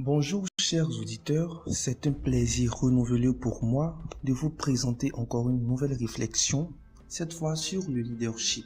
Bonjour chers auditeurs, c'est un plaisir renouvelé pour moi de vous présenter encore une nouvelle réflexion, cette fois sur le leadership.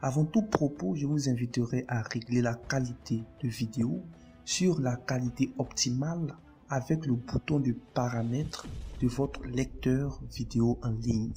Avant tout propos, je vous inviterai à régler la qualité de vidéo sur la qualité optimale avec le bouton de paramètres de votre lecteur vidéo en ligne.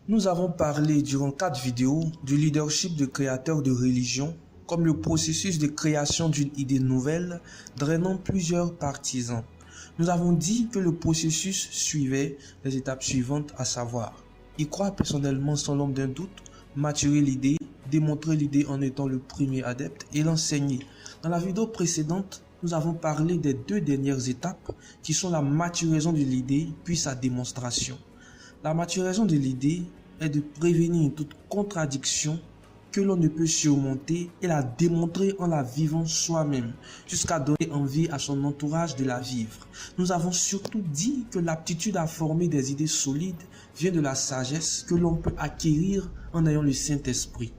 Nous avons parlé durant 4 vidéos du leadership de créateurs de religion comme le processus de création d'une idée nouvelle drainant plusieurs partisans. Nous avons dit que le processus suivait les étapes suivantes, à savoir y croire personnellement sans l'ombre d'un doute, maturer l'idée, démontrer l'idée en étant le premier adepte et l'enseigner. Dans la vidéo précédente, nous avons parlé des 2 dernières étapes qui sont la maturation de l'idée puis sa démonstration. La maturation de l'idée est de prévenir toute contradiction que l'on ne peut surmonter et la démontrer en la vivant soi-même, jusqu'à donner envie à son entourage de la vivre. Nous avons surtout dit que l'aptitude à former des idées solides vient de la sagesse que l'on peut acquérir en ayant le Saint-Esprit.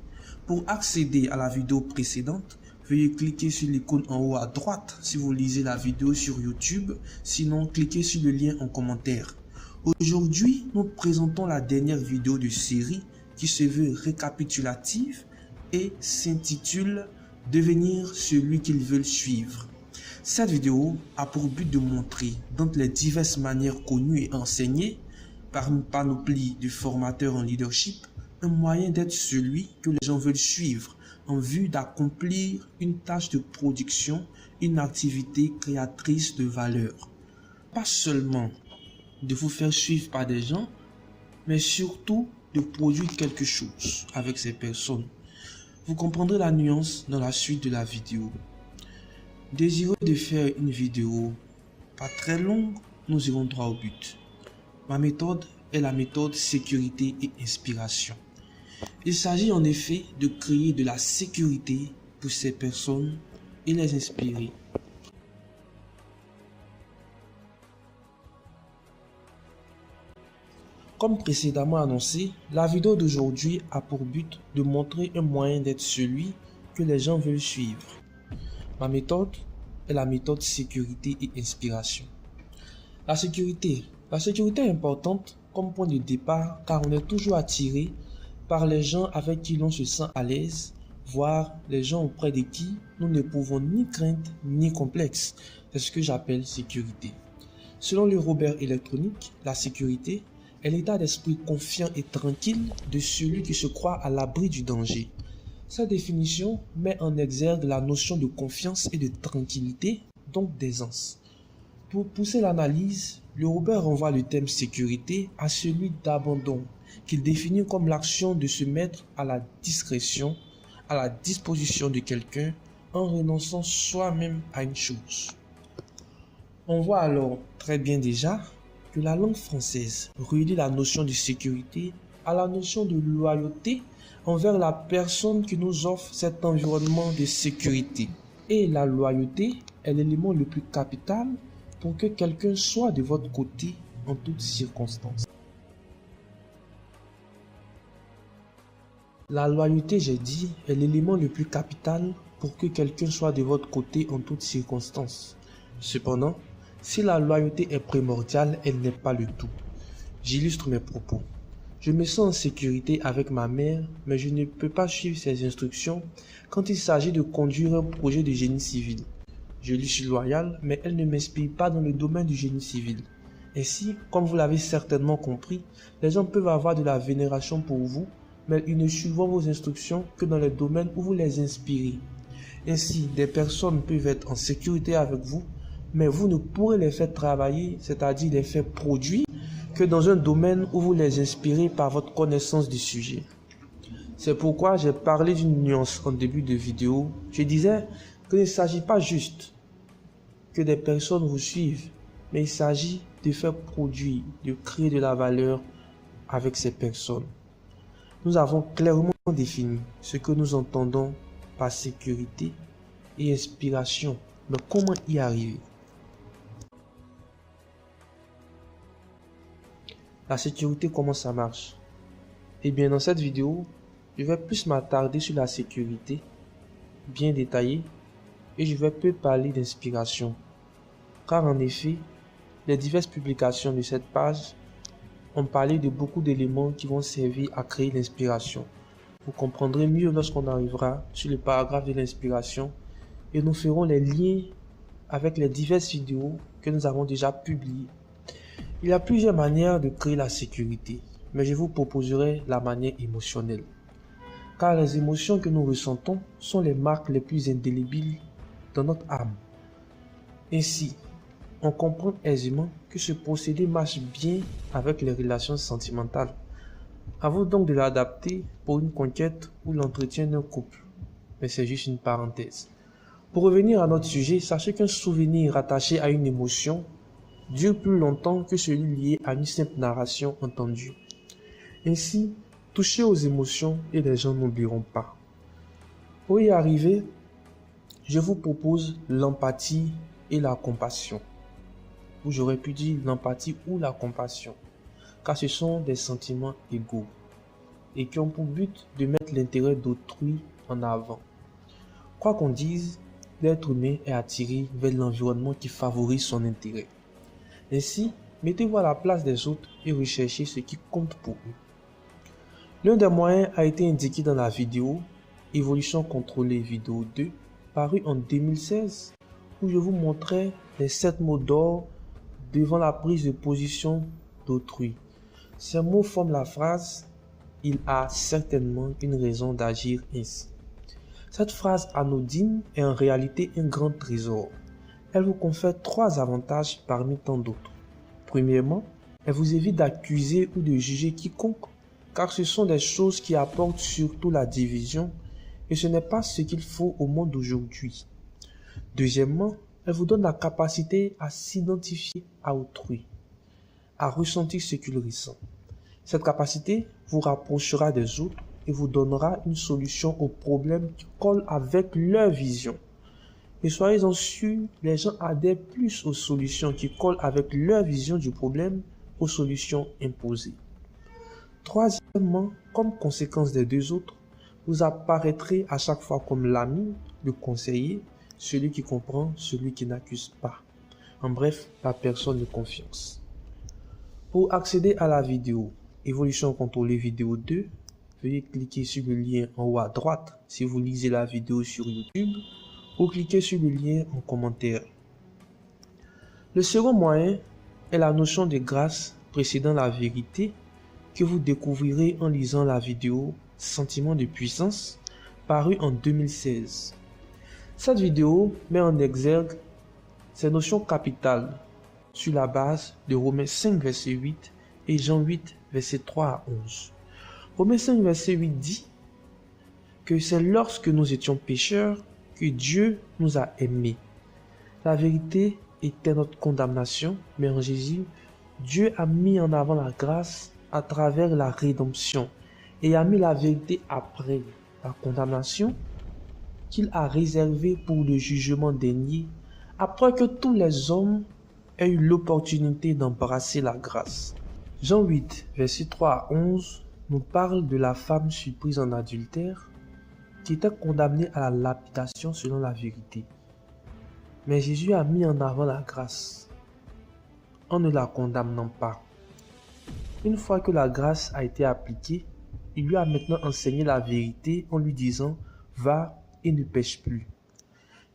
Pour accéder à la vidéo précédente, veuillez cliquer sur l'icône en haut à droite si vous lisez la vidéo sur YouTube, sinon cliquez sur le lien en commentaire. Aujourd'hui, nous présentons la dernière vidéo de série qui se veut récapitulative et s'intitule « Devenir celui qu'ils veulent suivre ». Cette vidéo a pour but de montrer, dans les diverses manières connues et enseignées par une panoplie de formateurs en leadership, un moyen d'être celui que les gens veulent suivre en vue d'accomplir une tâche de production, une activité créatrice de valeur. Pas seulement de vous faire suivre par des gens, mais surtout de produire quelque chose avec ces personnes. Vous comprendrez la nuance dans la suite de la vidéo. Désireux de faire une vidéo pas très longue, nous irons droit au but. Ma méthode est la méthode sécurité et inspiration. Il s'agit en effet de créer de la sécurité pour ces personnes et les inspirer. Comme précédemment annoncé, la vidéo d'aujourd'hui a pour but de montrer un moyen d'être celui que les gens veulent suivre. Ma méthode est la méthode sécurité et inspiration. La sécurité est importante comme point de départ car on est toujours attiré par les gens avec qui l'on se sent à l'aise, voire les gens auprès de qui nous n'éprouvons ni crainte ni complexe. C'est ce que j'appelle sécurité. Selon le Robert électronique, la sécurité est l'état d'esprit confiant et tranquille de celui qui se croit à l'abri du danger. Cette définition met en exergue la notion de confiance et de tranquillité, donc d'aisance. Pour pousser l'analyse, le Robert renvoie le thème sécurité à celui d'abandon, qu'il définit comme l'action de se mettre à la discrétion, à la disposition de quelqu'un en renonçant soi-même à une chose. On voit alors très bien déjà que la langue française relie la notion de sécurité à la notion de loyauté envers la personne qui nous offre cet environnement de sécurité. Et la loyauté est l'élément le plus capital pour que quelqu'un soit de votre côté en toutes circonstances. La loyauté, j'ai dit, est l'élément le plus capital pour que quelqu'un soit de votre côté en toutes circonstances. Cependant, si la loyauté est primordiale, elle n'est pas le tout. J'illustre mes propos. Je me sens en sécurité avec ma mère, mais je ne peux pas suivre ses instructions quand il s'agit de conduire un projet de génie civil. Je lui suis loyal, mais elle ne m'inspire pas dans le domaine du génie civil. Ainsi, comme vous l'avez certainement compris, les gens peuvent avoir de la vénération pour vous, mais ils ne suivront vos instructions que dans les domaines où vous les inspirez. Ainsi, des personnes peuvent être en sécurité avec vous, mais vous ne pourrez les faire travailler, c'est-à-dire les faire produire, que dans un domaine où vous les inspirez par votre connaissance du sujet. C'est pourquoi j'ai parlé d'une nuance en début de vidéo. Je disais qu'il ne s'agit pas juste que des personnes vous suivent, mais il s'agit de faire produire, de créer de la valeur avec ces personnes. Nous avons clairement défini ce que nous entendons par sécurité et inspiration, mais comment y arriver? La sécurité, comment ça marche? Eh bien, dans cette vidéo, je vais plus m'attarder sur la sécurité, bien détaillée, et je vais peu parler d'inspiration. Car en effet, les diverses publications de cette page ont parlé de beaucoup d'éléments qui vont servir à créer l'inspiration. Vous comprendrez mieux lorsqu'on arrivera sur le paragraphe de l'inspiration et nous ferons les liens avec les diverses vidéos que nous avons déjà publiées. Il y a plusieurs manières de créer la sécurité, mais je vous proposerai la manière émotionnelle. Car les émotions que nous ressentons sont les marques les plus indélébiles dans notre âme. Ainsi, on comprend aisément que ce procédé marche bien avec les relations sentimentales. À vous donc de l'adapter pour une conquête ou l'entretien d'un couple. Mais c'est juste une parenthèse. Pour revenir à notre sujet, sachez qu'un souvenir rattaché à une émotion dure plus longtemps que celui lié à une simple narration entendue. Ainsi, touchez aux émotions et les gens n'oublieront pas. Pour y arriver, je vous propose l'empathie et la compassion. Ou j'aurais pu dire l'empathie ou la compassion, car ce sont des sentiments égaux et qui ont pour but de mettre l'intérêt d'autrui en avant. Quoi qu'on dise, l'être humain est attiré vers l'environnement qui favorise son intérêt. Ainsi, mettez-vous à la place des autres et recherchez ce qui compte pour eux. L'un des moyens a été indiqué dans la vidéo Évolution contrôlée vidéo 2, parue en 2016, où je vous montrais les 7 mots d'or devant la prise de position d'autrui. Ces mots forment la phrase « Il a certainement une raison d'agir ainsi ». Cette phrase anodine est en réalité un grand trésor. Elle vous confère 3 avantages parmi tant d'autres. Premièrement, elle vous évite d'accuser ou de juger quiconque, car ce sont des choses qui apportent surtout la division et ce n'est pas ce qu'il faut au monde d'aujourd'hui. Deuxièmement, elle vous donne la capacité à s'identifier à autrui, à ressentir ce qu'il ressent. Cette capacité vous rapprochera des autres et vous donnera une solution aux problèmes qui collent avec leur vision. Et soyez-en sûrs, les gens adhèrent plus aux solutions qui collent avec leur vision du problème qu'aux solutions imposées. Troisièmement, comme conséquence des 2 autres, vous apparaîtrez à chaque fois comme l'ami, le conseiller, celui qui comprend, celui qui n'accuse pas. En bref, la personne de confiance. Pour accéder à la vidéo Évolution contrôlée vidéo 2, veuillez cliquer sur le lien en haut à droite si vous lisez la vidéo sur YouTube ou cliquez sur le lien en commentaire. Le second moyen est la notion de grâce précédant la vérité que vous découvrirez en lisant la vidéo Sentiment de puissance parue en 2016. Cette vidéo met en exergue ces notions capitales sur la base de Romains 5 verset 8 et Jean 8 verset 3 à 11. Romains 5 verset 8 dit que c'est lorsque nous étions pécheurs que Dieu nous a aimés. La vérité était notre condamnation, mais en Jésus, Dieu a mis en avant la grâce à travers la rédemption et a mis la vérité après la condamnation qu'il a réservé pour le jugement dernier, après que tous les hommes aient eu l'opportunité d'embrasser la grâce. Jean 8, verset 3 à 11, nous parle de la femme surprise en adultère qui était condamnée à la lapidation selon la vérité. Mais Jésus a mis en avant la grâce en ne la condamnant pas. Une fois que la grâce a été appliquée, il lui a maintenant enseigné la vérité en lui disant « Va et ne pêche plus ».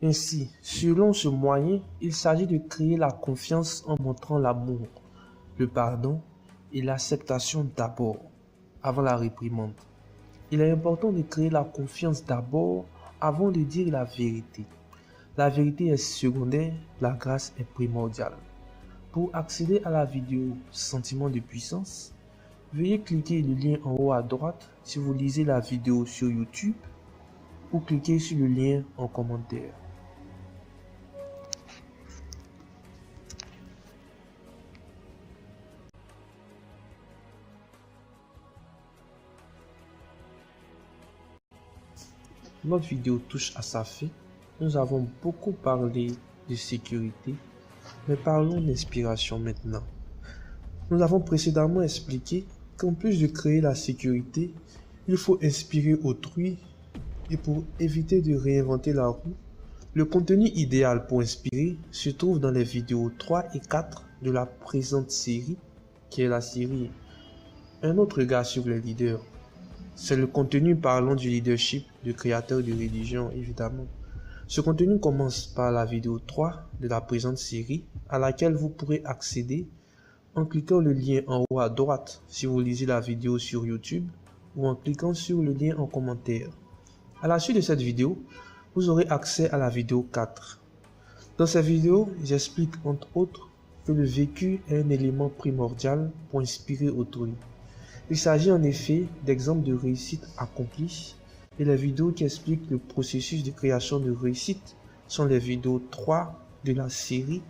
Ainsi, selon ce moyen, il s'agit de créer la confiance en montrant l'amour, le pardon et l'acceptation d'abord, avant la réprimande. Il est important de créer la confiance d'abord avant de dire la vérité. La vérité est secondaire, la grâce est primordiale. Pour accéder à la vidéo Sentiment de puissance, veuillez cliquer le lien en haut à droite si vous lisez la vidéo sur YouTube ou cliquez sur le lien en commentaire. Notre vidéo touche à sa fin. Nous avons beaucoup parlé de sécurité, mais parlons d'inspiration maintenant. Nous avons précédemment expliqué qu'en plus de créer la sécurité, Il faut inspirer autrui et pour éviter de réinventer la roue, le contenu idéal pour inspirer se trouve dans les vidéos 3 et 4 de la présente série, qui est la série Un autre regard sur les leaders. C'est le contenu parlant du leadership de créateurs de religion, évidemment. Ce contenu commence par la vidéo 3 de la présente série, à laquelle vous pourrez accéder en cliquant le lien en haut à droite si vous lisez la vidéo sur YouTube ou en cliquant sur le lien en commentaire. À la suite de cette vidéo, vous aurez accès à la vidéo 4. Dans cette vidéo, j'explique entre autres que le vécu est un élément primordial pour inspirer autrui. Il s'agit en effet d'exemples de réussite accomplie et les vidéos qui expliquent le processus de création de réussite sont les vidéos 3 de la série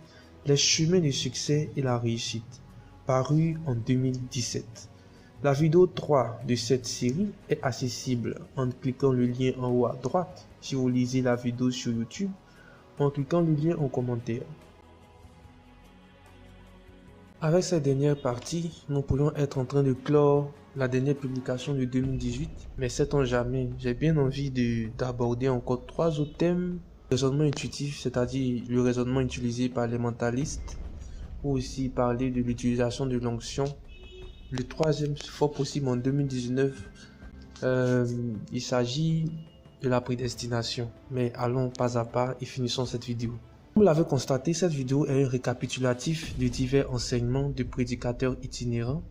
Les chemins du succès et la réussite, parues en 2017. La vidéo 3 de cette série est accessible en cliquant le lien en haut à droite si vous lisez la vidéo sur YouTube ou en cliquant le lien en commentaire. Avec cette dernière partie, nous pourrions être en train de clore la dernière publication de 2018, mais sait-on jamais, j'ai bien envie d'aborder encore 3 autres thèmes. Raisonnement intuitif, c'est-à-dire le raisonnement utilisé par les mentalistes, ou aussi parler de l'utilisation de l'onction. Le troisième, fort possible en 2019, il s'agit de la prédestination. Mais allons pas à pas et finissons cette vidéo. Comme vous l'avez constaté, cette vidéo est un récapitulatif de divers enseignements de prédicateurs itinérants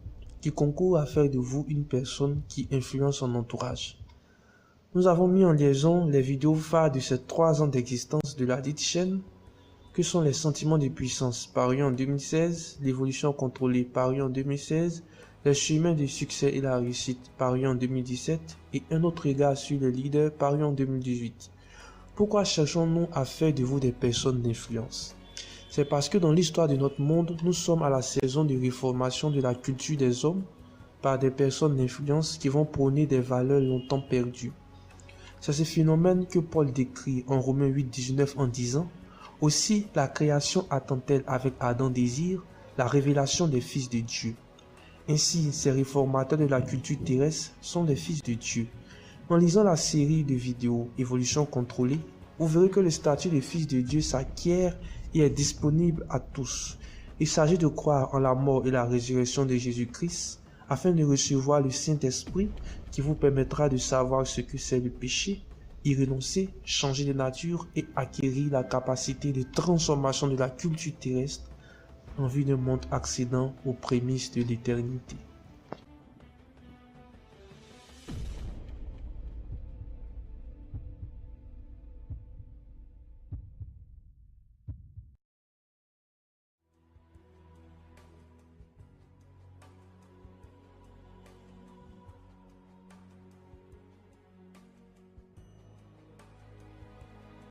qui concourent à faire de vous une personne qui influence son entourage. Nous avons mis en liaison les vidéos phares de ces 3 ans d'existence de la dite chaîne, que sont les sentiments de puissance, paru en 2016, l'évolution contrôlée, paru en 2016, les chemins du succès et la réussite, paru en 2017, et un autre regard sur les leaders, paru en 2018. Pourquoi cherchons-nous à faire de vous des personnes d'influence? C'est parce que dans l'histoire de notre monde, nous sommes à la saison de réformation de la culture des hommes par des personnes d'influence qui vont prôner des valeurs longtemps perdues. C'est ce phénomène que Paul décrit en Romains 8:19 en disant « Aussi la création attend-elle avec ardent désir la révélation des fils de Dieu. » Ainsi, ces réformateurs de la culture terrestre sont des fils de Dieu. En lisant la série de vidéos Évolution contrôlée, vous verrez que le statut de fils de Dieu s'acquiert et est disponible à tous. Il s'agit de croire en la mort et la résurrection de Jésus-Christ afin de recevoir le Saint-Esprit qui vous permettra de savoir ce que c'est le péché, y renoncer, changer de nature et acquérir la capacité de transformation de la culture terrestre en vue d'un monde accédant aux prémices de l'éternité.